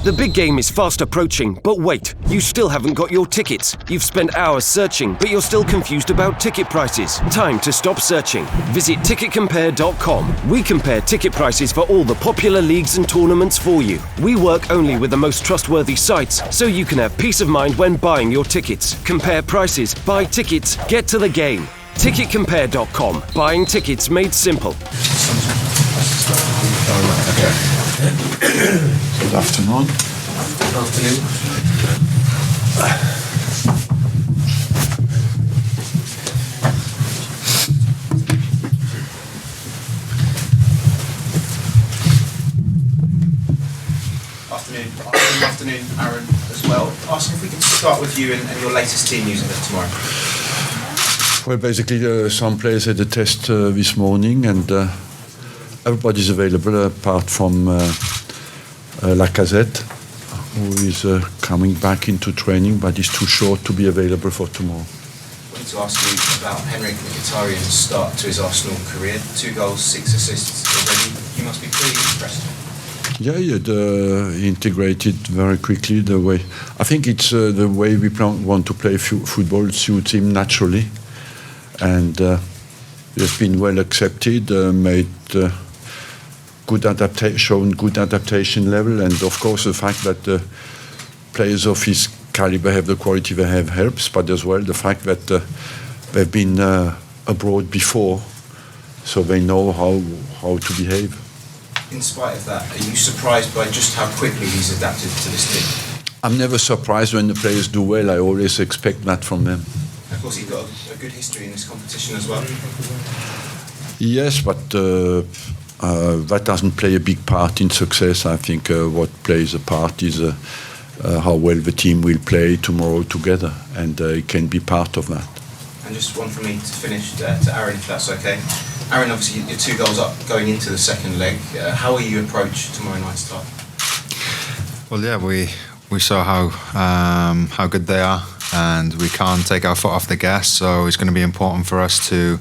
The big game is fast approaching, but wait, you still haven't got your tickets. You've spent hours searching, but you're still confused about ticket prices. Time to stop searching. Visit ticketcompare.com. We compare ticket prices for all the popular leagues and tournaments for you. We work only with the most trustworthy sites, so you can have peace of mind when buying your tickets. Compare prices, buy tickets, get to the game. Ticketcompare.com. Buying tickets made simple. Good afternoon. Good afternoon. Afternoon, Aaron, as well. Arsene, if we can start with you and your latest team news of tomorrow. Well, basically, some players had a test this morning, and everybody's available apart from Lacazette, who is coming back into training, but is too short to be available for tomorrow. I wanted to ask you about Henrik Mkhitaryan's start to his Arsenal career. 2 goals, 6 assists already. You must be pretty impressed. Yeah, he integrated very quickly the way. I think it's the way we want to play football suits him naturally, and he's been well accepted, made shown good adaptation level, and of course the fact that the players of his caliber have the quality they have helps, but as well the fact that they've been abroad before, so they know how to behave. In spite of that, are you surprised by just how quickly he's adapted to this team? I'm never surprised when the players do well. I always expect that from them. Of course, he's got a good history in this competition as well. Yes, but that doesn't play a big part in success. I think what plays a part is how well the team will play tomorrow together, and it can be part of that. And just one from me to finish, to Aaron, if that's okay. Aaron, obviously you're 2 goals up going into the second leg. How will you approach tomorrow night's tie? Well, yeah, we saw how good they are, and we can't take our foot off the gas. So it's going to be important for us to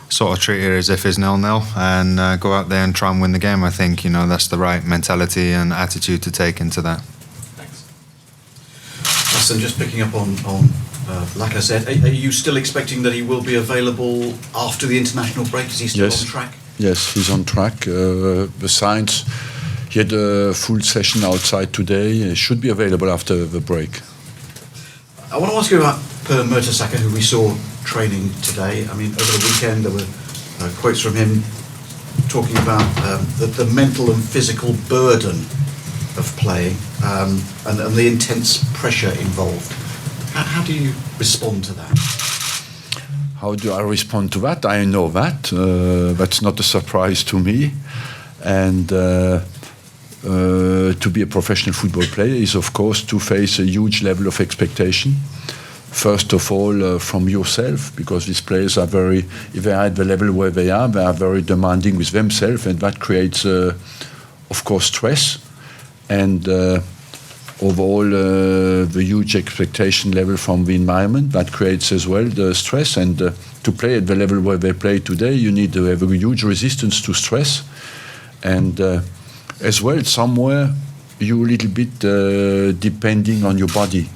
sort of treat it as if it's 0-0 and go out there and try and win the game. I think that's the right mentality and attitude to take into that. Thanks. Listen, just picking up on Lacazette, are you still expecting that he will be available after the international break? Is he still on track? Yes, he's on track. The signs, he had a full session outside today. He should be available after the break. I want to ask you about Per Mertesacker, who we saw training today. I mean, over the weekend there were quotes from him talking about the mental and physical burden of playing and the intense pressure involved. How do you respond to that? How do I respond to that? I know that. That's not a surprise to me. And to be a professional football player is, of course, to face a huge level of expectation. First of all, from yourself, because these players are if they are at the level where they are very demanding with themselves, and that creates, of course, stress. And overall, the huge expectation level from the environment, that creates as well the stress. And to play at the level where they play today, you need to have a huge resistance to stress. And as well, somewhere, you're a little bit depending on your body,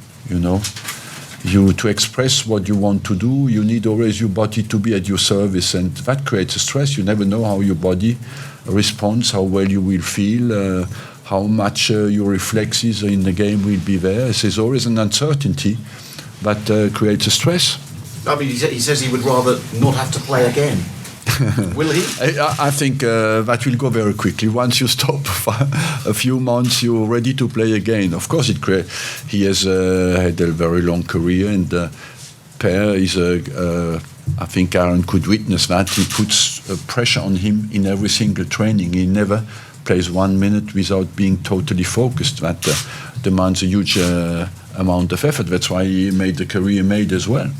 to express what you want to do, you need always your body to be at your service, and that creates a stress. You never know how your body responds, how well you will feel, how much your reflexes in the game will be there. There's always an uncertainty that creates a stress. I mean, he says he would rather not have to play again. Will he? I think that will go very quickly. Once you stop a few months, you're ready to play again. Of course, he has had a very long career, and Per is I think Aaron could witness that. He puts pressure on him in every single training. He never plays 1 minute without being totally focused. That demands a huge amount of effort. That's why he made the career he made as well.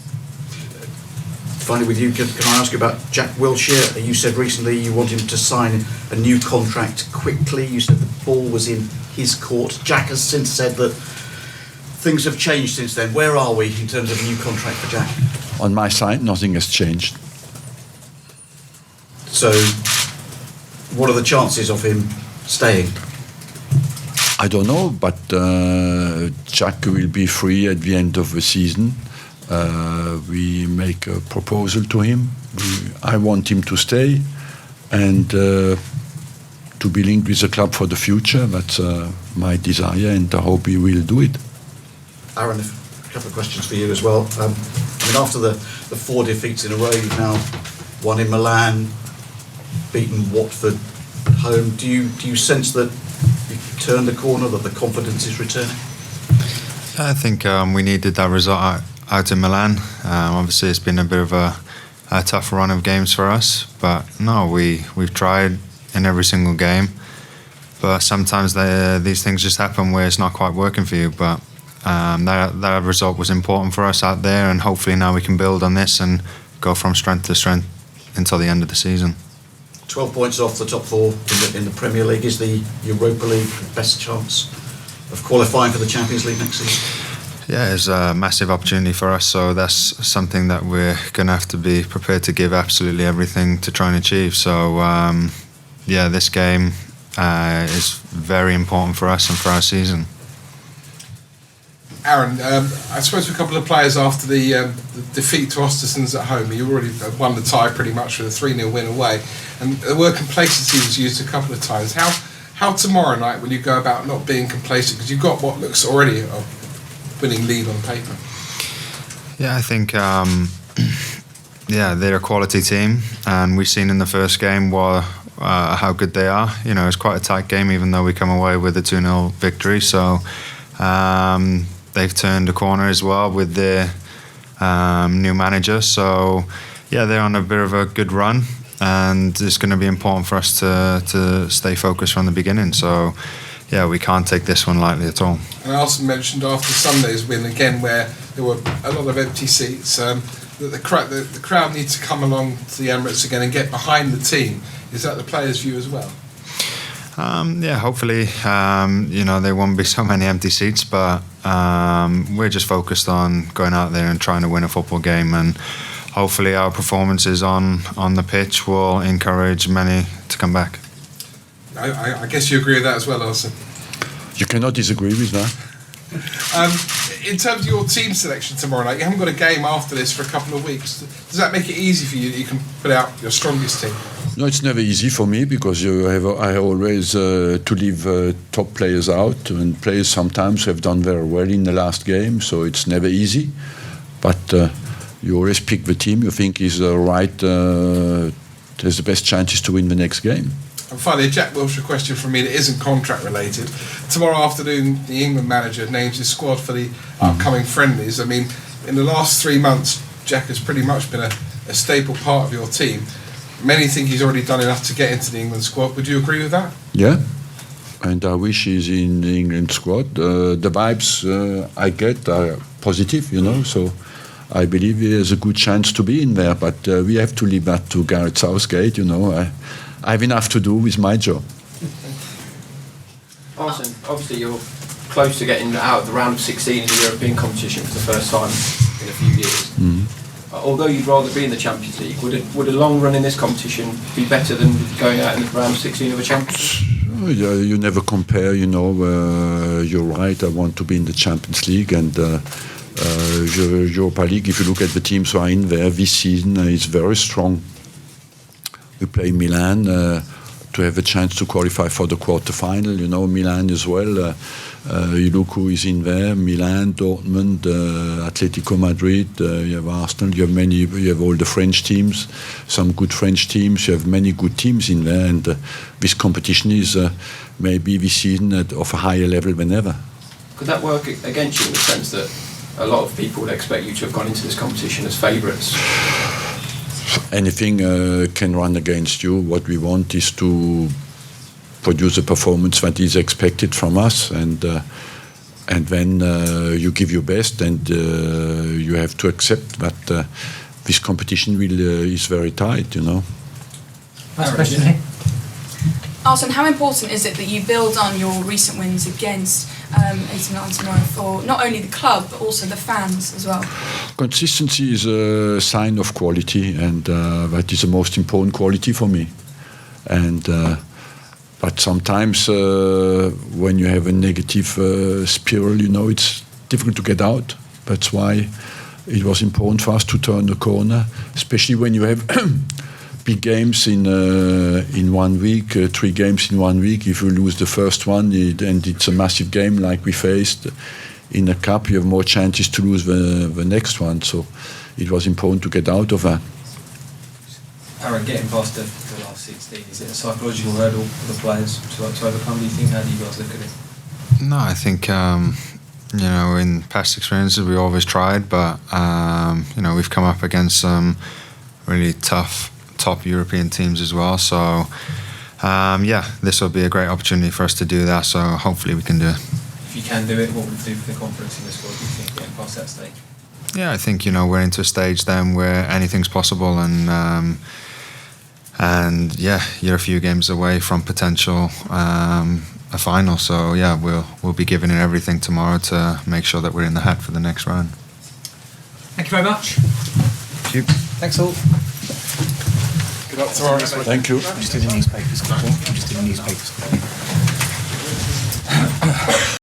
Finally, with you, can I ask you about Jack Wilshere? You said recently you want him to sign a new contract quickly. You said the ball was in his court. Jack has since said that things have changed since then. Where are we in terms of a new contract for Jack? On my side, nothing has changed. So, what are the chances of him staying? I don't know, but Jack will be free at the end of the season. We make a proposal to him. I want him to stay and to be linked with the club for the future. That's my desire, and I hope he will do it. Aaron, a couple of questions for you as well. I mean, after the 4 defeats in a row, you've now won in Milan, beaten Watford at home. Do you sense that you've turned the corner, that the confidence is returning? I think we needed that result out in Milan. Obviously, it's been a bit of a tough run of games for us, but no, we've tried in every single game. But sometimes these things just happen where it's not quite working for you. But that result was important for us out there, and hopefully now we can build on this and go from strength to strength until the end of the season. 12 points off the top 4 in the Premier League. Is the Europa League the best chance of qualifying for the Champions League next season? Yeah, it's a massive opportunity for us, so that's something that we're going to have to be prepared to give absolutely everything to try and achieve. So, this game is very important for us and for our season. Aaron, I suppose for a couple of players after the defeat to Östersunds at home, you already won the tie pretty much with a 3-0 win away, and the word complacency was used a couple of times. How tomorrow night will you go about not being complacent, because you've got what looks already a winning lead on paper? Yeah, I think they're a quality team, and we've seen in the first game how good they are. You know, it's quite a tight game, even though we come away with a 2-0 victory. So they've turned a corner as well with their new manager. So yeah, they're on a bit of a good run, and it's going to be important for us to stay focused from the beginning. So yeah, we can't take this one lightly at all. And I also mentioned after Sunday's win again, where there were a lot of empty seats, that the crowd needs to come along to the Emirates again and get behind the team. Is that the players' view as well? Hopefully, there won't be so many empty seats, but we're just focused on going out there and trying to win a football game, and hopefully our performances on the pitch will encourage many to come back. I guess you agree with that as well, Arsene? You cannot disagree with that. In terms of your team selection tomorrow night, you haven't got a game after this for a couple of weeks. Does that make it easy for you that you can put out your strongest team? No, it's never easy for me, because I always to leave top players out, and players sometimes have done very well in the last game, so it's never easy. But you always pick the team you think is has the best chances to win the next game. And finally, a Jack Wilshere question from me that isn't contract related. Tomorrow afternoon, the England manager names his squad for the upcoming friendlies. I mean, in the last 3 months, Jack has pretty much been a staple part of your team. Many think he's already done enough to get into the England squad. Would you agree with that? Yeah, and I wish he's in the England squad. The vibes I get are positive, so I believe he has a good chance to be in there, but we have to leave that to Gareth Southgate, I have enough to do with my job. Arsene, obviously you're close to getting out of the round of 16 in the European competition for the first time in a few years. Although you'd rather be in the Champions League, would a long run in this competition be better than going out in the round of 16 of a Champions League? Yeah, you never compare, you're right, I want to be in the Champions League, and Europa League, if you look at the teams who are in there this season, is very strong. We play Milan to have a chance to qualify for the quarter-final. Milan as well. You look who is in there: Milan, Dortmund, Atletico Madrid. You have Arsenal. You have all the French teams. Some good French teams. You have many good teams in there, and this competition is maybe this season of a higher level than ever. Could that work against you in the sense that a lot of people would expect you to have gone into this competition as favourites? Anything can run against you. What we want is to produce a performance that is expected from us, and then you give your best, and you have to accept that this competition is very tight. Last question here. Arsene, how important is it that you build on your recent wins against AC Milan tomorrow for not only the club but also the fans as well? Consistency is a sign of quality, and that is the most important quality for me. And But sometimes when you have a negative spiral, it's difficult to get out. That's why it was important for us to turn the corner, especially when you have big games in 1 week, 3 games in 1 week. If you lose the first one, and it's a massive game like we faced in a cup, you have more chances to lose the next one. So it was important to get out of that. Aaron, getting past the last 16, is it a psychological hurdle for the players to overcome, do you think? How do you guys look at it? No, I think in past experiences we always tried, but we've come up against some really tough top European teams as well. So this will be a great opportunity for us to do that. So hopefully we can do it. If you can do it, what would it do for the confidence in the squad, do you think, getting past that stage? Yeah, I think we're into a stage then where anything's possible, and you're a few games away from potential a final. So we'll be giving it everything tomorrow to make sure that we're in the hat for the next round. Thank you very much. Thank you. Thanks all. Good luck tomorrow. Thank you. Just do the newspapers quickly.